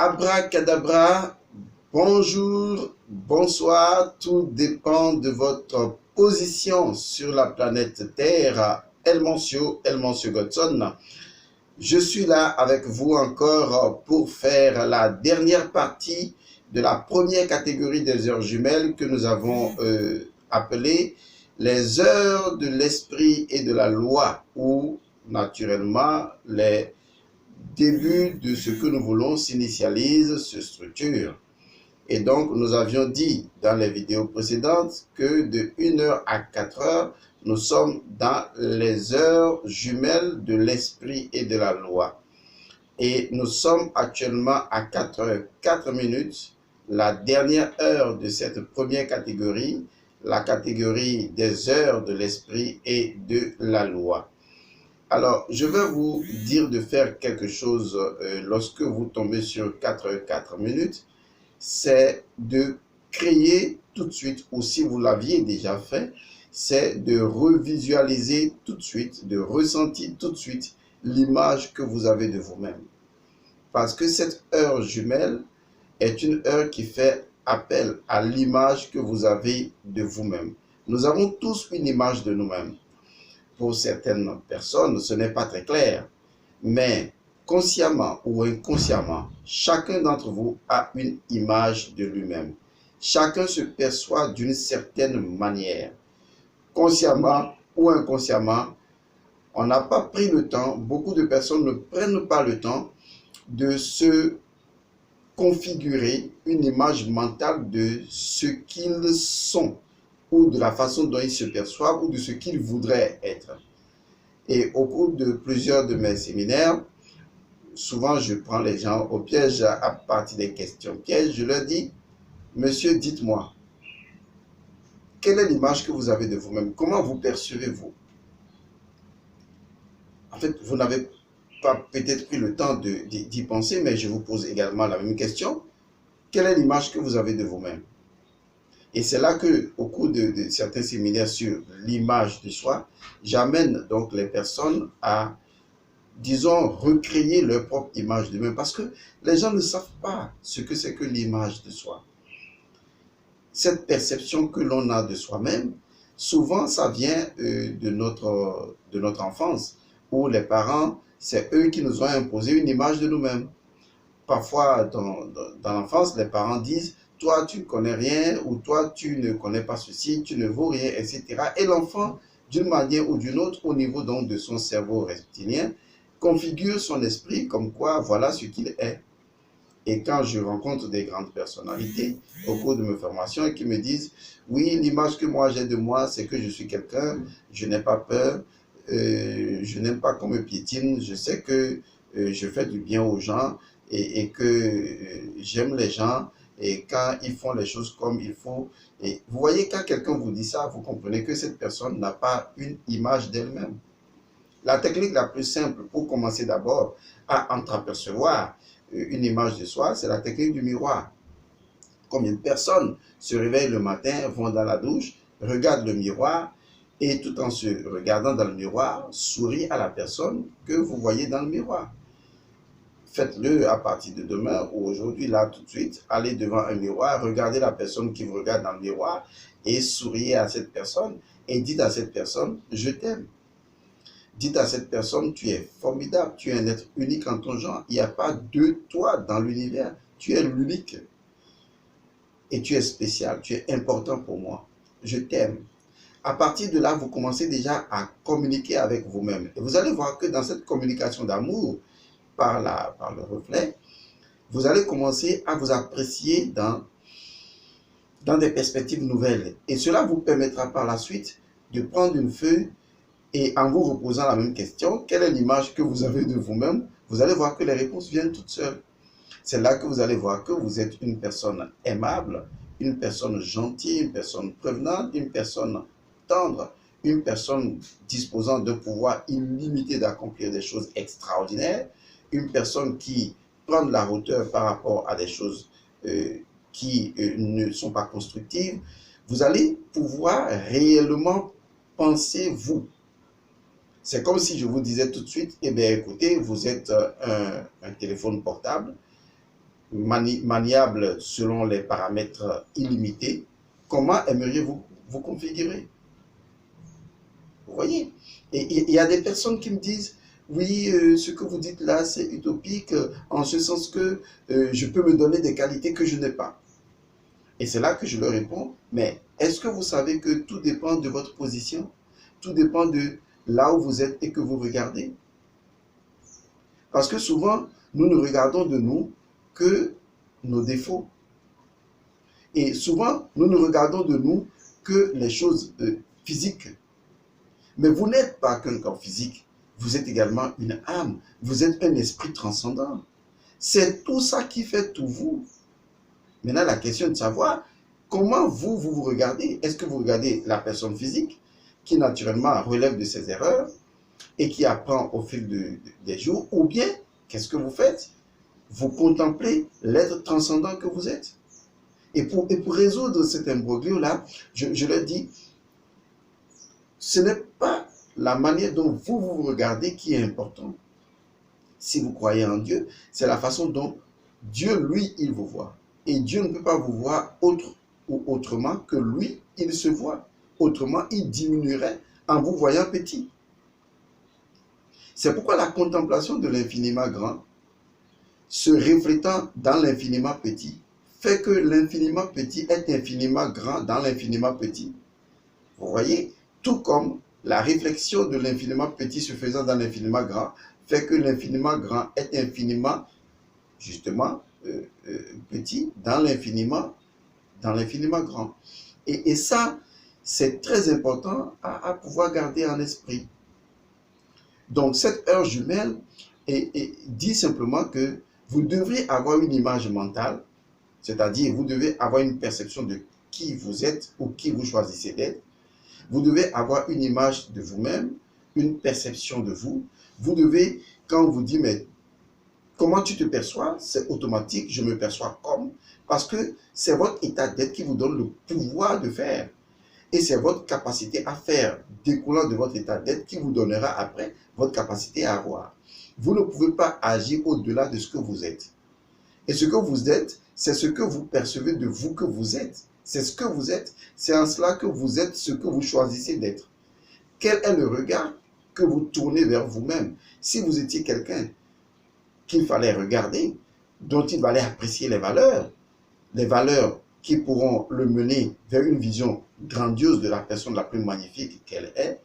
Abracadabra, bonjour, bonsoir, tout dépend de votre position sur la planète Terre. El Monsieur Godson. Je suis là avec vous encore pour faire la dernière partie de la première catégorie des heures jumelles que nous avons appelées les heures de l'esprit et de la loi, où naturellement les débuts de ce que nous voulons s'initialisent, se structurent. Et donc, nous avions dit dans les vidéos précédentes que de 1h à 4h, nous sommes dans les heures jumelles de l'esprit et de la loi. Et nous sommes actuellement à 4h 4 minutes, la dernière heure de cette première catégorie, la catégorie des heures de l'esprit et de la loi. Alors, je vais vous dire de faire quelque chose lorsque vous tombez sur 4h 4 minutes, c'est de créer tout de suite, ou si vous l'aviez déjà fait, c'est de revisualiser tout de suite, de ressentir tout de suite l'image que vous avez de vous-même. Parce que cette heure jumelle est une heure qui fait appel à l'image que vous avez de vous-même. Nous avons tous une image de nous-mêmes. Pour certaines personnes, ce n'est pas très clair, mais consciemment ou inconsciemment, chacun d'entre vous a une image de lui-même. Chacun se perçoit d'une certaine manière. Consciemment ou inconsciemment, on n'a pas pris le temps, beaucoup de personnes ne prennent pas le temps de se configurer une image mentale de ce qu'ils sont, ou de la façon dont ils se perçoivent, ou de ce qu'ils voudraient être. Et au cours de plusieurs de mes séminaires, souvent je prends les gens au piège à partir des questions pièges. Je leur dis, monsieur, dites-moi, quelle est l'image que vous avez de vous-même? Comment vous percevez-vous? En fait, vous n'avez pas peut-être pris le temps d'y penser, mais je vous pose également la même question. Quelle est l'image que vous avez de vous-même? Et c'est là que, au cours de certains séminaires sur l'image de soi, j'amène donc les personnes à, disons, recréer leur propre image d'eux-mêmes. Parce que les gens ne savent pas ce que c'est que l'image de soi. Cette perception que l'on a de soi-même, souvent ça vient de notre enfance, où les parents, c'est eux qui nous ont imposé une image de nous-mêmes. Parfois, dans l'enfance, les parents disent, toi, tu ne connais rien, ou toi, tu ne connais pas ceci, tu ne vaux rien, etc. Et l'enfant, d'une manière ou d'une autre, au niveau donc de son cerveau reptilien, configure son esprit comme quoi, voilà ce qu'il est. Et quand je rencontre des grandes personnalités au cours de mes formations qui me disent, oui, l'image que moi j'ai de moi, c'est que je suis quelqu'un, je n'ai pas peur, je n'aime pas qu'on me piétine, je sais que je fais du bien aux gens et que j'aime les gens et quand ils font les choses comme il faut. Et vous voyez, quand quelqu'un vous dit ça, vous comprenez que cette personne n'a pas une image d'elle-même. La technique la plus simple pour commencer d'abord à entreapercevoir une image de soi, c'est la technique du miroir. Combien de personnes se réveillent le matin, vont dans la douche, regardent le miroir et tout en se regardant dans le miroir, sourient à la personne que vous voyez dans le miroir. Faites-le à partir de demain ou aujourd'hui, là, tout de suite. Allez devant un miroir, regardez la personne qui vous regarde dans le miroir et souriez à cette personne et dites à cette personne, je t'aime. Dites à cette personne, tu es formidable, tu es un être unique en ton genre. Il n'y a pas de toi dans l'univers. Tu es l'unique. Et tu es spécial, tu es important pour moi. Je t'aime. À partir de là, vous commencez déjà à communiquer avec vous-même. Et vous allez voir que dans cette communication d'amour, par le reflet, vous allez commencer à vous apprécier dans des perspectives nouvelles. Et cela vous permettra par la suite de prendre une feuille et en vous reposant la même question, quelle est l'image que vous avez de vous-même? Vous allez voir que les réponses viennent toutes seules. C'est là que vous allez voir que vous êtes une personne aimable, une personne gentille, une personne prévenante, une personne tendre, une personne disposant de pouvoir illimité d'accomplir des choses extraordinaires, une personne qui prend de la hauteur par rapport à des choses qui ne sont pas constructives. Vous allez pouvoir réellement penser vous. C'est comme si je vous disais tout de suite, eh bien écoutez, vous êtes un téléphone portable, maniable selon les paramètres illimités, comment aimeriez-vous vous configurer? Vous voyez? Et il y a des personnes qui me disent, oui, ce que vous dites là, c'est utopique, en ce sens que je peux me donner des qualités que je n'ai pas. Et c'est là que je leur réponds, mais est-ce que vous savez que tout dépend de votre position? Tout dépend de là où vous êtes et que vous regardez. Parce que souvent, nous ne regardons de nous que nos défauts. Et souvent, nous ne regardons de nous que les choses physiques. Mais vous n'êtes pas qu'un corps physique. Vous êtes également une âme. Vous êtes un esprit transcendant. C'est tout ça qui fait tout vous. Maintenant, la question est de savoir comment vous regardez. Est-ce que vous regardez la personne physique qui naturellement relève de ses erreurs et qui apprend au fil des jours, ou bien, qu'est-ce que vous faites? Vous contemplez l'être transcendant que vous êtes. Et pour résoudre cet imbroglio-là, je leur dis, ce n'est pas la manière dont vous regardez qui est important. Si vous croyez en Dieu, c'est la façon dont Dieu, lui, il vous voit. Et Dieu ne peut pas vous voir autrement que lui, il se voit. Autrement, il diminuerait en vous voyant petit. C'est pourquoi la contemplation de l'infiniment grand, se reflétant dans l'infiniment petit, fait que l'infiniment petit est infiniment grand dans l'infiniment petit. Vous voyez, tout comme la réflexion de l'infiniment petit se faisant dans l'infiniment grand, fait que l'infiniment grand est infiniment, justement, petit dans l'infiniment grand. Et ça, c'est très important à pouvoir garder en esprit. Donc, cette heure jumelle dit simplement que vous devriez avoir une image mentale, c'est-à-dire vous devez avoir une perception de qui vous êtes ou qui vous choisissez d'être. Vous devez avoir une image de vous-même, une perception de vous. Vous devez, quand on vous dit, mais comment tu te perçois? C'est automatique, je me perçois comme, parce que c'est votre état d'être qui vous donne le pouvoir de faire. Et c'est votre capacité à faire, découlant de votre état d'être, qui vous donnera après votre capacité à avoir. Vous ne pouvez pas agir au-delà de ce que vous êtes. Et ce que vous êtes, c'est ce que vous percevez de vous que vous êtes. C'est ce que vous êtes. C'est en cela que vous êtes ce que vous choisissez d'être. Quel est le regard que vous tournez vers vous-même? Si vous étiez quelqu'un qu'il fallait regarder, dont il fallait apprécier les valeurs qui pourront le mener vers une vision grandiose de la personne la plus magnifique qu'elle est,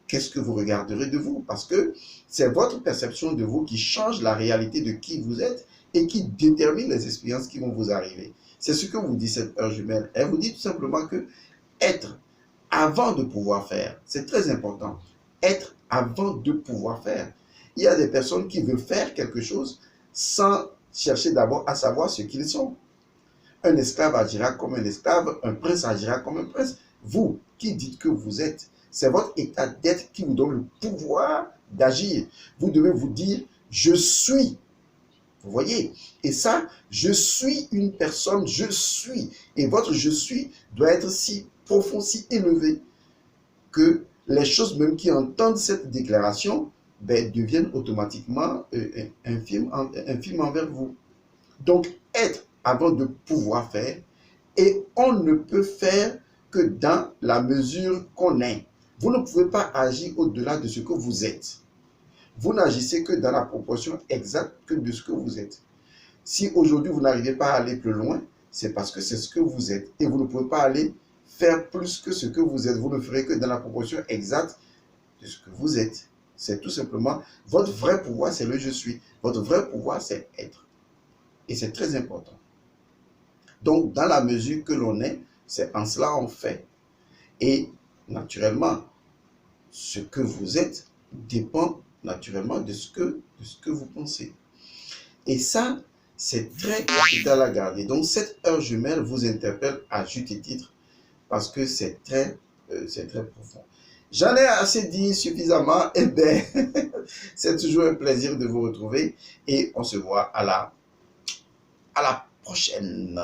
qu'est-ce que vous regarderez de vous? Parce que c'est votre perception de vous qui change la réalité de qui vous êtes et qui détermine les expériences qui vont vous arriver. C'est ce que vous dit cette heure jumelle. Elle vous dit tout simplement que être avant de pouvoir faire, c'est très important. Être avant de pouvoir faire. Il y a des personnes qui veulent faire quelque chose sans chercher d'abord à savoir ce qu'ils sont. Un esclave agira comme un esclave, un prince agira comme un prince. Vous qui dites que vous êtes, c'est votre état d'être qui vous donne le pouvoir d'agir. Vous devez vous dire, je suis. Vous voyez? Et ça, je suis une personne, je suis. Et votre je suis doit être si profond, si élevé, que les choses même qui entendent cette déclaration deviennent automatiquement infimes envers vous. Donc, être avant de pouvoir faire, et on ne peut faire que dans la mesure qu'on est. Vous ne pouvez pas agir au-delà de ce que vous êtes. Vous n'agissez que dans la proportion exacte que de ce que vous êtes. Si aujourd'hui vous n'arrivez pas à aller plus loin, c'est parce que c'est ce que vous êtes. Et vous ne pouvez pas aller faire plus que ce que vous êtes. Vous ne ferez que dans la proportion exacte de ce que vous êtes. C'est tout simplement, votre vrai pouvoir, c'est le je suis. Votre vrai pouvoir, c'est être. Et c'est très important. Donc, dans la mesure que l'on est, c'est en cela on fait. Et naturellement, ce que vous êtes dépend naturellement de ce que vous pensez. Et ça, c'est très capital à garder. Donc, cette heure jumelle vous interpelle à juste titre parce que c'est très profond. J'en ai assez dit suffisamment. Eh bien, c'est toujours un plaisir de vous retrouver et on se voit à la prochaine.